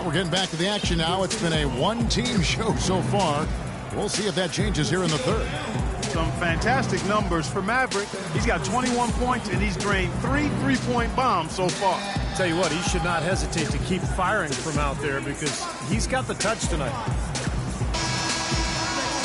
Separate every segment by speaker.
Speaker 1: Well, we're getting back to the action now. It's been a one-team show so far. We'll see if that changes here in the third.
Speaker 2: Some fantastic numbers for Maverick. He's got 21 points, and he's drained 3 three-point bombs so far.
Speaker 3: Tell you what, he should not hesitate to keep firing from out there because he's got the touch tonight.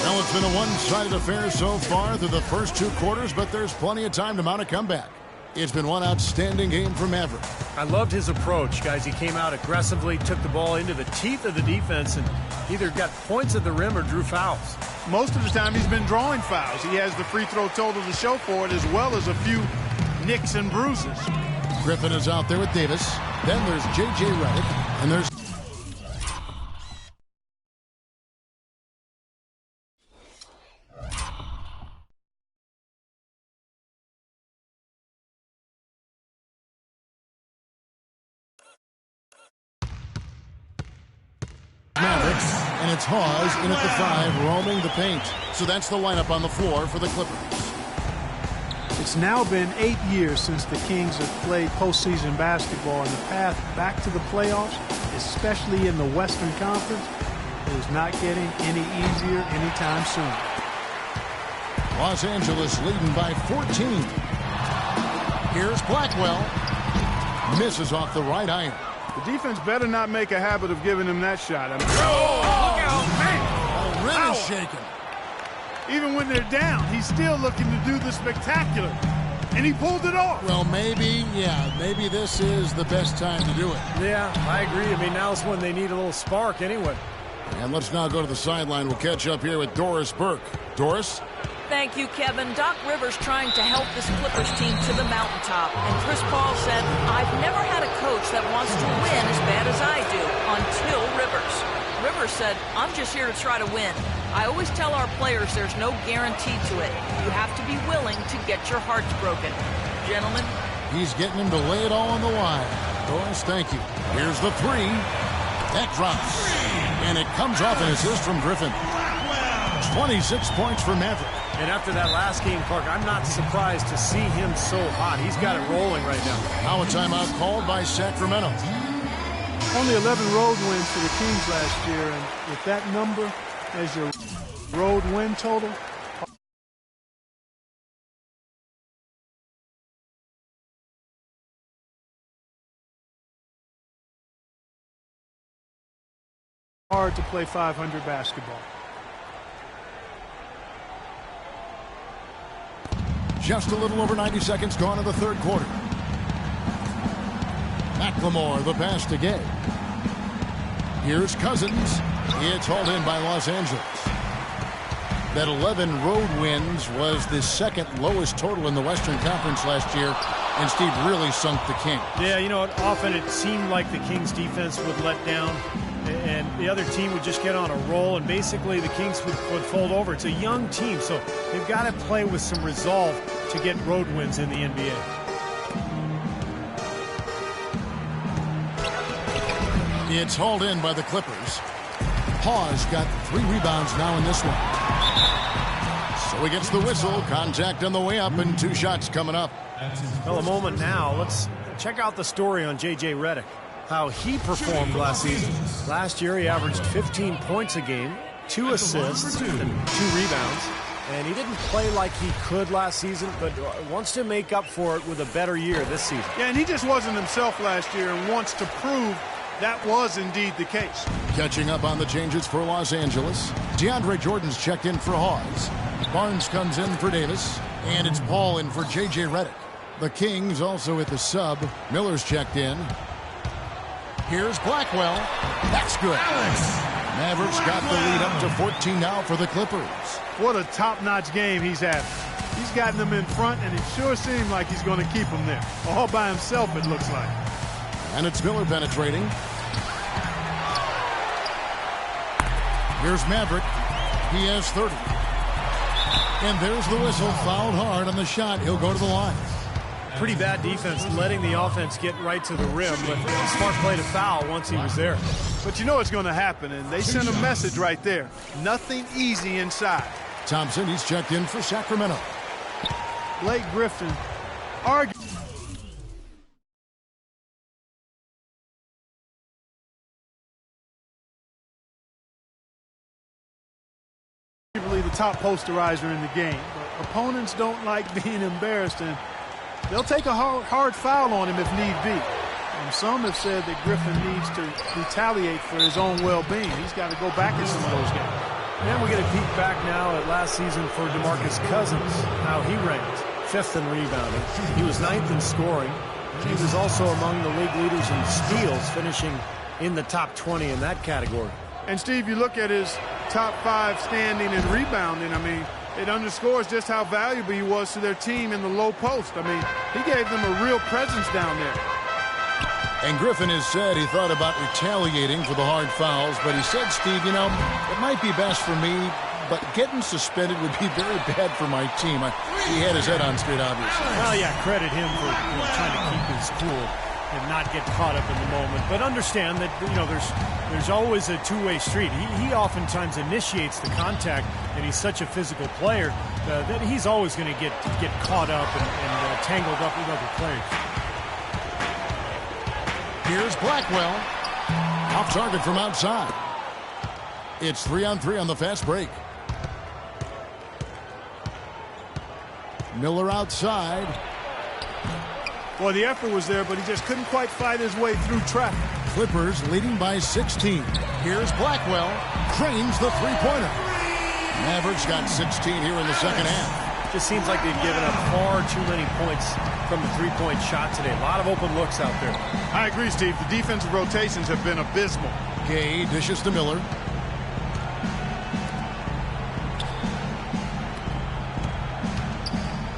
Speaker 1: Well, it's been a one-sided affair so far through the first 2 quarters, but there's plenty of time to mount a comeback. It's been one outstanding game for Maverick.
Speaker 3: I loved his approach, guys. He came out aggressively, took the ball into the teeth of the defense, and either got points at the rim or drew fouls.
Speaker 2: Most of the time he's been drawing fouls. He has the free throw total to show for it, as well as a few nicks and bruises.
Speaker 1: Griffin is out there with Davis. Then there's J.J. Redick, and there's Mavericks, and it's Hawes in at the 5, roaming the paint. So that's the lineup on the floor for the Clippers.
Speaker 4: It's now been 8 years since the Kings have played postseason basketball, and the path back to the playoffs, especially in the Western Conference, is not getting any easier anytime soon.
Speaker 1: Los Angeles leading by 14. Here's Blackwell. Misses off the right iron.
Speaker 2: The defense better not make a habit of giving him that shot.
Speaker 3: Look out, man!
Speaker 1: The rim is shaking.
Speaker 2: Even when they're down, he's still looking to do the spectacular. And he pulled it off.
Speaker 1: Well, maybe this is the best time to do it.
Speaker 3: Yeah, I agree. I mean, now's when they need a little spark anyway.
Speaker 1: And let's now go to the sideline. We'll catch up here with Doris Burke. Doris?
Speaker 5: Thank you, Kevin. Doc Rivers trying to help this Clippers team to the mountaintop. And Chris Paul said, I've never had a coach that wants to win as bad as I do, until Rivers. Rivers said, I'm just here to try to win. I always tell our players there's no guarantee to it. You have to be willing to get your hearts broken. Gentlemen?
Speaker 1: He's getting him to lay it all on the line. Doris, thank you. Here's the 3. That drops. And it comes off an assist from Griffin. 26 points for Maverick.
Speaker 3: And after that last game, Clark, I'm not surprised to see him so hot. He's got it rolling right now.
Speaker 1: Now a timeout called by Sacramento.
Speaker 4: Only 11 road wins for the Kings last year, and with that number as your road win total, hard to play 500 basketball.
Speaker 1: Just a little over 90 seconds gone in the third quarter. McLemore, the pass to Gay. Here's Cousins. It's hauled in by Los Angeles. That 11 road wins was the second lowest total in the Western Conference last year, and Steve really sunk the Kings.
Speaker 3: Yeah, you know what? Often it seemed like the Kings defense would let down, and the other team would just get on a roll, and basically the Kings would fold over. It's a young team, so they've got to play with some resolve to get road wins in the NBA.
Speaker 1: It's hauled in by the Clippers. Hawes got 3 rebounds now in this one. So he gets the whistle. Contact on the way up, and 2 shots coming up.
Speaker 3: Well, a moment now. Let's check out the story on J.J. Redick, how he performed last season. Last year, he averaged 15 points a game, 2 assists, and 2 rebounds. And he didn't play like he could last season, but wants to make up for it with a better year this season.
Speaker 2: Yeah, and he just wasn't himself last year and wants to prove that was indeed the case.
Speaker 1: Catching up on the changes for Los Angeles. DeAndre Jordan's checked in for Hawes. Barnes comes in for Davis. And it's Paul in for J.J. Redick. The Kings also at the sub. Miller's checked in. Here's Blackwell. That's good. Mavericks got the lead up to 14 now for the Clippers.
Speaker 2: What a top-notch game he's having. He's gotten them in front, and it sure seems like he's going to keep them there. All by himself, it looks like.
Speaker 1: And it's Miller penetrating. Here's Maverick. He has 30. And there's the whistle. Fouled hard on the shot. He'll go to the line.
Speaker 3: Pretty bad defense, letting the offense get right to the rim, but smart play to foul once he was there.
Speaker 2: But you know it's going to happen, and they sent a message right there. Nothing easy inside.
Speaker 1: Thompson, he's checked in for Sacramento.
Speaker 2: Blake Griffin arguing.
Speaker 4: top posterizer in the game. But opponents don't like being embarrassed, and they'll take a hard foul on him if need be. And some have said that Griffin needs to retaliate for his own well-being. He's got to go back in some of those games.
Speaker 3: And we get a peek back now at last season for DeMarcus Cousins, how he ranked 5th in rebounding. He was 9th in scoring. He was also among the league leaders in steals, finishing in the top 20 in that category.
Speaker 2: And, Steve, you look at his top 5 standing and rebounding. I mean, it underscores just how valuable he was to their team in the low post. I mean, he gave them a real presence down there.
Speaker 1: And Griffin has said he thought about retaliating for the hard fouls, but he said, Steve, you know, it might be best for me, but getting suspended would be very bad for my team. He had his head on straight, obviously.
Speaker 3: Well, yeah, credit him for trying to keep his cool and not get caught up in the moment. But understand that, you know, there's always a two-way street. He oftentimes initiates the contact, and he's such a physical player that he's always going to get caught up and tangled up with other players.
Speaker 1: Here's Blackwell. Off target from outside. It's 3-on-3 on the fast break. Miller outside.
Speaker 2: Well, the effort was there, but he just couldn't quite fight his way through traffic.
Speaker 1: Clippers leading by 16. Here's Blackwell. Cranes the three-pointer. Mavericks got 16 here in the second half.
Speaker 3: Just seems like they've given up far too many points from the three-point shot today. A lot of open looks out there.
Speaker 2: I agree, Steve. The defensive rotations have been abysmal.
Speaker 1: Gay dishes to Miller.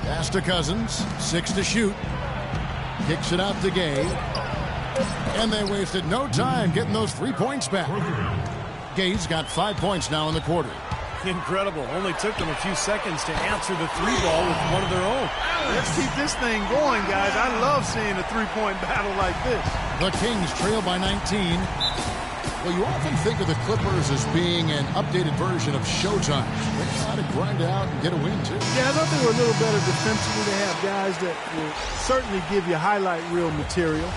Speaker 1: Pass to Cousins. 6 to shoot. Kicks it out to Gay. And they wasted no time getting those 3 points back. Gay's got 5 points now in the quarter.
Speaker 3: Incredible. Only took them a few seconds to answer the three ball with one of their own.
Speaker 2: Let's keep this thing going, guys. I love seeing a three-point battle like this.
Speaker 1: The Kings trail by 19. Well, you often think of the Clippers as being an updated version of Showtime. They know how to grind out and get a win, too.
Speaker 4: Yeah, I thought they were a little better defensively. They have guys that will certainly give you highlight reel material,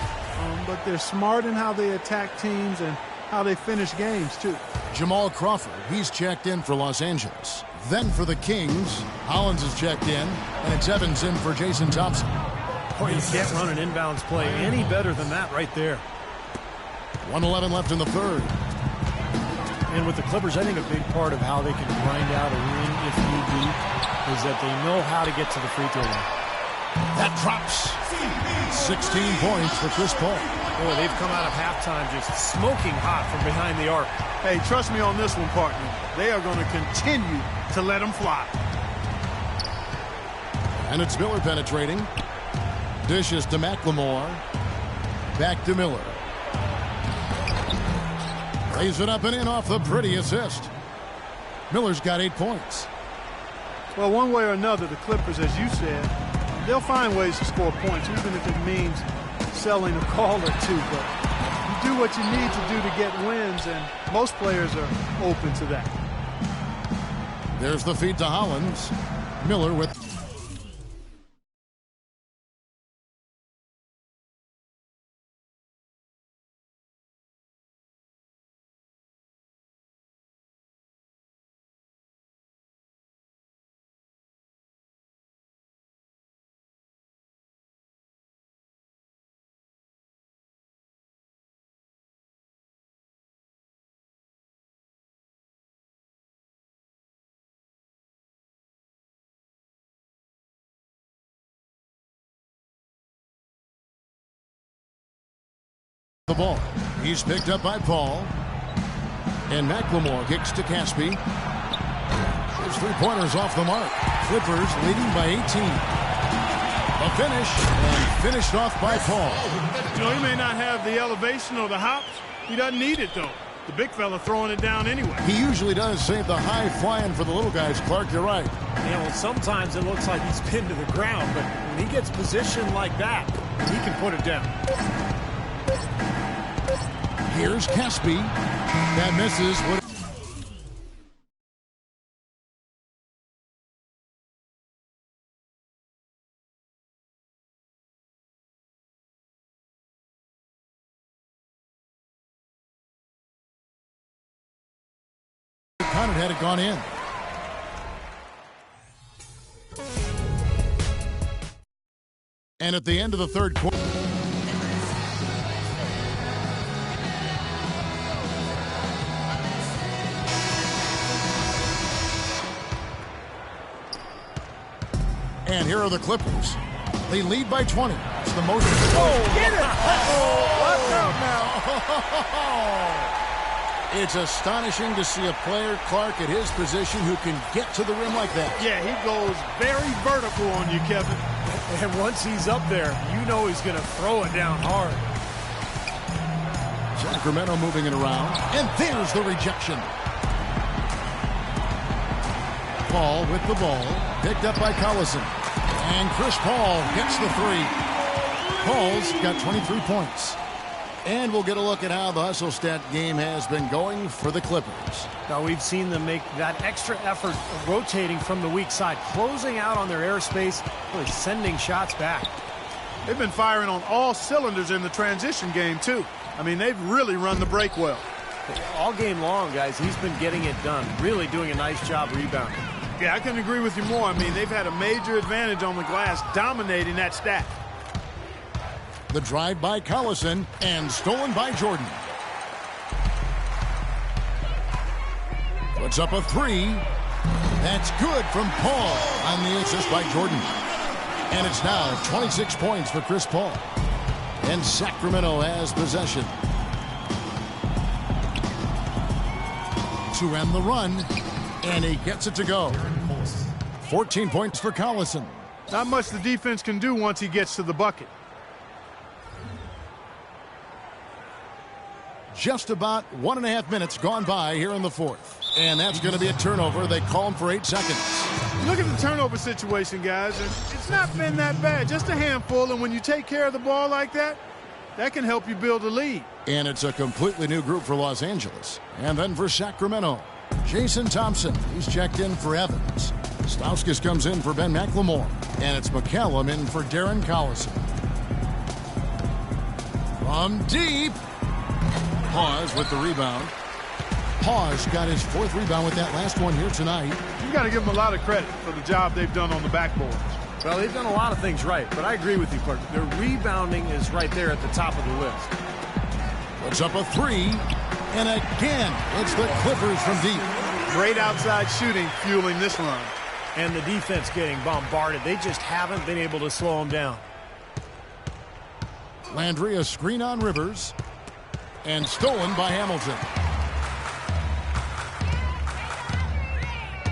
Speaker 4: but they're smart in how they attack teams and how they finish games, too.
Speaker 1: Jamal Crawford, he's checked in for Los Angeles. Then for the Kings, Hollins is checked in, and it's Evans in for Jason Thompson.
Speaker 3: Boy, you can't run an inbounds play any better than that right there.
Speaker 1: 1:11 left in the third.
Speaker 3: And with the Clippers, I think a big part of how they can grind out a win if need be is that they know how to get to the free throw line.
Speaker 1: That drops. 16 points for Chris Paul.
Speaker 3: Boy, they've come out of halftime just smoking hot from behind the arc.
Speaker 2: Hey, trust me on this one, partner. They are going to continue to let them fly.
Speaker 1: And it's Miller penetrating. Dishes to McLemore. Back to Miller. Lays it up and in off the pretty assist. Miller's got 8 points.
Speaker 4: Well, one way or another, the Clippers, as you said, they'll find ways to score points, even if it means selling a call or two. But you do what you need to do to get wins, and most players are open to that.
Speaker 1: There's the feed to Hollins. Miller with... the ball. He's picked up by Paul. And McLemore kicks to Caspi. His three-pointers off the mark. Clippers leading by 18. A finish, and finished off by Paul.
Speaker 2: You know, he may not have the elevation or the hops. He doesn't need it, though. The big fella throwing it down anyway.
Speaker 1: He usually does save the high flying for the little guys. Clark, you're right.
Speaker 3: Yeah, well, sometimes it looks like he's pinned to the ground, but when he gets positioned like that, he can put it down.
Speaker 1: Here's Caspi. That misses. Counted had it gone in. And at the end of the third quarter. And here are the Clippers. They lead by 20. It's the most.
Speaker 2: Oh, get it! Watch out now.
Speaker 1: It's astonishing to see a player, Clark, at his position who can get to the rim like that.
Speaker 2: Yeah, he goes very vertical on you, Kevin.
Speaker 3: And once he's up there, you know he's going to throw it down hard.
Speaker 1: Sacramento moving it around. And there's the rejection. Paul with the ball. Picked up by Collison. And Chris Paul gets the three. Paul's got 23 points. And we'll get a look at how the hustle stat game has been going for the Clippers.
Speaker 3: Now we've seen them make that extra effort of rotating from the weak side, closing out on their airspace, really sending shots back.
Speaker 2: They've been firing on all cylinders in the transition game, too. I mean, they've really run the break well.
Speaker 3: All game long, guys, he's been getting it done, really doing a nice job rebounding.
Speaker 2: Yeah, I couldn't agree with you more. I mean, they've had a major advantage on the glass, dominating that stack.
Speaker 1: The drive by Collison and stolen by Jordan. Puts up a three. That's good from Paul on the assist by Jordan. And it's now 26 points for Chris Paul. And Sacramento has possession. To end the run. And he gets it to go. 14 points for Collison.
Speaker 2: Not much the defense can do once he gets to the bucket.
Speaker 1: Just about 1.5 minutes gone by here in the fourth. And that's going to be a turnover. They call him for 8 seconds.
Speaker 2: Look at the turnover situation, guys. And it's not been that bad. Just a handful. And when you take care of the ball like that, that can help you build a lead.
Speaker 1: And it's a completely new group for Los Angeles. And then for Sacramento, Jason Thompson. He's checked in for Evans. Stauskas comes in for Ben McLemore. And it's McCallum in for Darren Collison. From deep. Hawes with the rebound. Hawes got his 4th rebound with that last one here tonight.
Speaker 2: You got to give them a lot of credit for the job they've done on the backboards.
Speaker 3: Well, they've done a lot of things right, but I agree with you, Clark. Their rebounding is right there at the top of the list.
Speaker 1: Puts up a three, and again, it's the Clippers from deep.
Speaker 2: Great outside shooting fueling this run.
Speaker 3: And the defense getting bombarded. They just haven't been able to slow them down.
Speaker 1: Landry, a screen on Rivers. And stolen by Hamilton.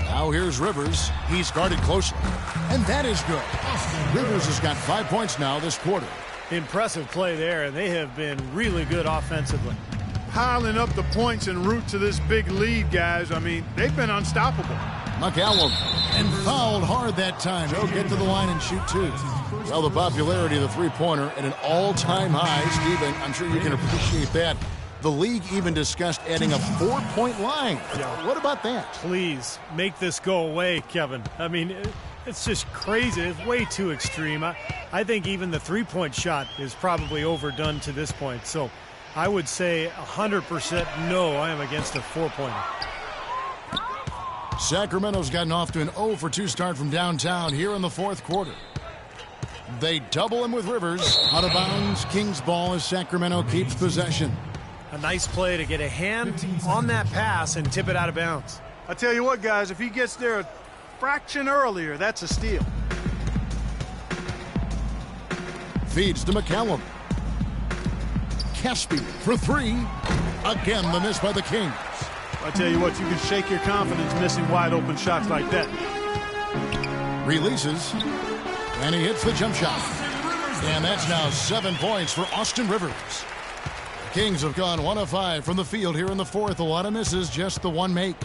Speaker 1: Now here's Rivers. He's guarded closely. And that is good. Rivers has got 5 points now this quarter.
Speaker 3: Impressive play there, and they have been really good offensively.
Speaker 2: Piling up the points en route to this big lead, guys. I mean, they've been unstoppable.
Speaker 1: McCallum. And fouled hard that time. He'll get to the line and shoot two. Well, the popularity of the three-pointer at an all-time high. Stephen, I'm sure you can appreciate that. The league even discussed adding a 4-point line.
Speaker 3: Yeah.
Speaker 1: What about that?
Speaker 3: Please, make this go away, Kevin. I mean, it's just crazy. It's way too extreme. I think even the three-point shot is probably overdone to this point. So I would say 100% no, I am against a 4-pointer.
Speaker 1: Sacramento's gotten off to an 0-for-2 start from downtown here in the fourth quarter. They double him with Rivers. Out of bounds, Kings ball as Sacramento keeps possession.
Speaker 3: A nice play to get a hand on that pass and tip it out of bounds.
Speaker 2: I tell you what, guys, if he gets there a fraction earlier, that's a steal.
Speaker 1: Feeds to McCallum. Caspi for three. Again, the miss by the Kings.
Speaker 2: I tell you what, you can shake your confidence missing wide open shots like that.
Speaker 1: Releases. And he hits the jump shot. And that's now 7 points for Austin Rivers. The Kings have gone 1 of 5 from the field here in the fourth. A lot of misses, just the one make.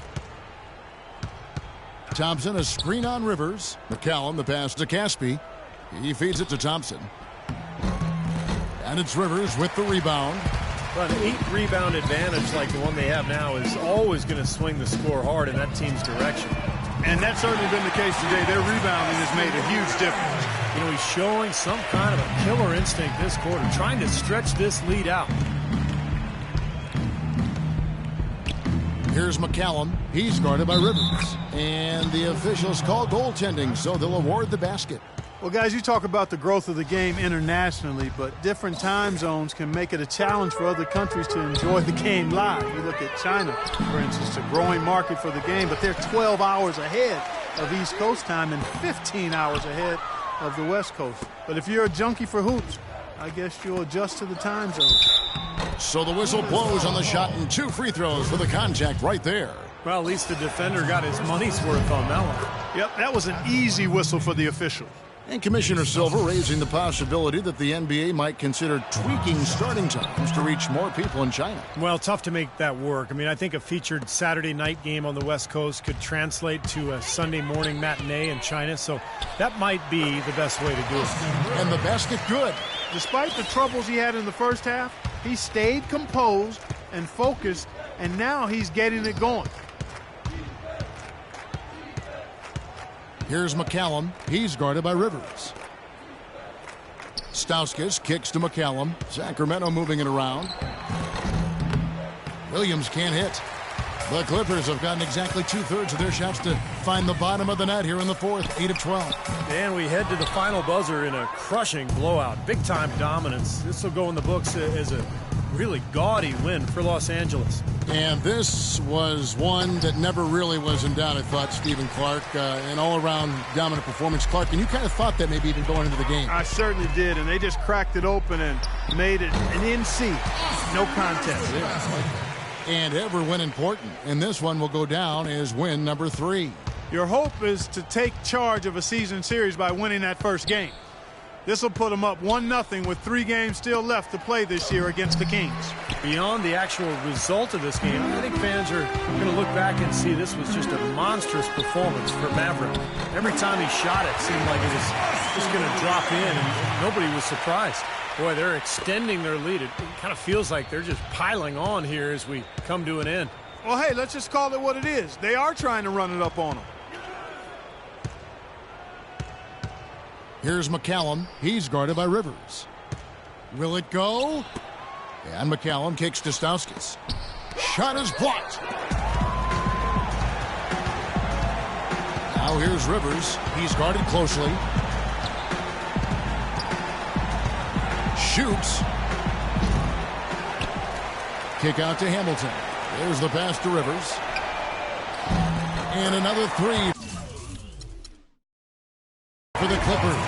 Speaker 1: Thompson, a screen on Rivers. McCallum, the pass to Caspi. He feeds it to Thompson. And it's Rivers with the rebound.
Speaker 3: Well, an 8-rebound advantage like the one they have now is always going to swing the score hard in that team's direction.
Speaker 2: And that's certainly been the case today. Their rebounding has made a huge difference.
Speaker 3: You know, he's showing some kind of a killer instinct this quarter, trying to stretch this lead out.
Speaker 1: Here's McCallum. He's guarded by Rivers. And the officials call goaltending, so they'll award the basket.
Speaker 4: Well, guys, you talk about the growth of the game internationally, but different time zones can make it a challenge for other countries to enjoy the game live. You look at China, for instance, a growing market for the game, but they're 12 hours ahead of East Coast time and 15 hours ahead of the West Coast. But if you're a junkie for hoops, I guess you'll adjust to the time zone.
Speaker 1: So the whistle blows on the shot and 2 free throws for the contact right there.
Speaker 3: Well, at least the defender got his money's worth on that one.
Speaker 4: Yep, that was an easy whistle for the official.
Speaker 1: And Commissioner Silver raising the possibility that the NBA might consider tweaking starting times to reach more people in China.
Speaker 3: Well, tough to make that work. I mean, I think a featured Saturday night game on the West Coast could translate to a Sunday morning matinee in China, so that might be the best way to do it.
Speaker 1: And the basket good.
Speaker 4: Despite the troubles he had in the first half, he stayed composed and focused, and now he's getting it going.
Speaker 1: Here's McCallum. He's guarded by Rivers. Stauskas kicks to McCallum. Sacramento moving it around. Williams can't hit. The Clippers have gotten exactly 2/3 of their shots to find the bottom of the net here in the fourth, 8 of 12.
Speaker 3: And we head to the final buzzer in a crushing blowout. Big-time dominance. This will go in the books as a really gaudy win for Los Angeles.
Speaker 1: And this was one that never really was in doubt, I thought, Stephen Clark. An all-around dominant performance. Clark, and you kind of thought that maybe even going into the game.
Speaker 4: I certainly did, and they just cracked it open and made it an NC. No contest.
Speaker 1: And ever win important. And this one will go down as win number 3.
Speaker 4: Your hope is to take charge of a season series by winning that first game. This will put them up 1-0 with 3 games still left to play this year against the Kings.
Speaker 3: Beyond the actual result of this game, I think fans are going to look back and see this was just a monstrous performance for Maverick. Every time he shot it seemed like it was just going to drop in, and nobody was surprised. Boy, they're extending their lead. It kind of feels like they're just piling on here as we come to an end.
Speaker 4: Well, hey, let's just call it what it is. They are trying to run it up on them.
Speaker 1: Here's McCallum. He's guarded by Rivers. Will it go? And McCallum kicks to Stauskas. Shot is blocked. Now here's Rivers. He's guarded closely. Shoots. Kick out to Hamilton. There's the pass to Rivers. And another 3 for the Clippers.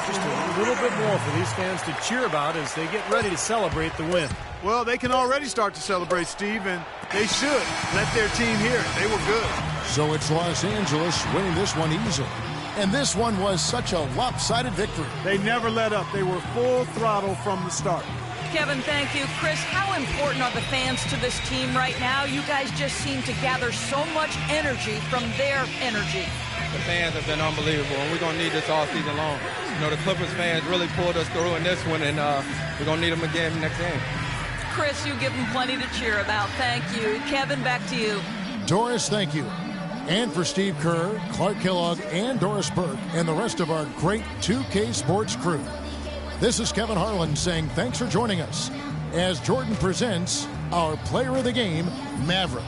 Speaker 3: Just a little bit more for these fans to cheer about as they get ready to celebrate the win.
Speaker 2: Well, they can already start to celebrate, Steve, and they should let their team hear it. They were good.
Speaker 1: So it's Los Angeles winning this one easily. And this one was such a lopsided victory.
Speaker 4: They never let up. They were full throttle from the start.
Speaker 5: Kevin, thank you. Chris, how important are the fans to this team right now? You guys just seem to gather so much energy from their energy.
Speaker 6: The fans have been unbelievable, and we're going to need this all season long. You know, the Clippers fans really pulled us through in this one, and we're going to need them again next game.
Speaker 5: Chris, you give them plenty to cheer about. Thank you. Kevin, back to you.
Speaker 1: Doris, thank you. And for Steve Kerr, Clark Kellogg, and Doris Burke, and the rest of our great 2K Sports crew. This is Kevin Harlan saying thanks for joining us as Jordan presents our player of the game, Maverick.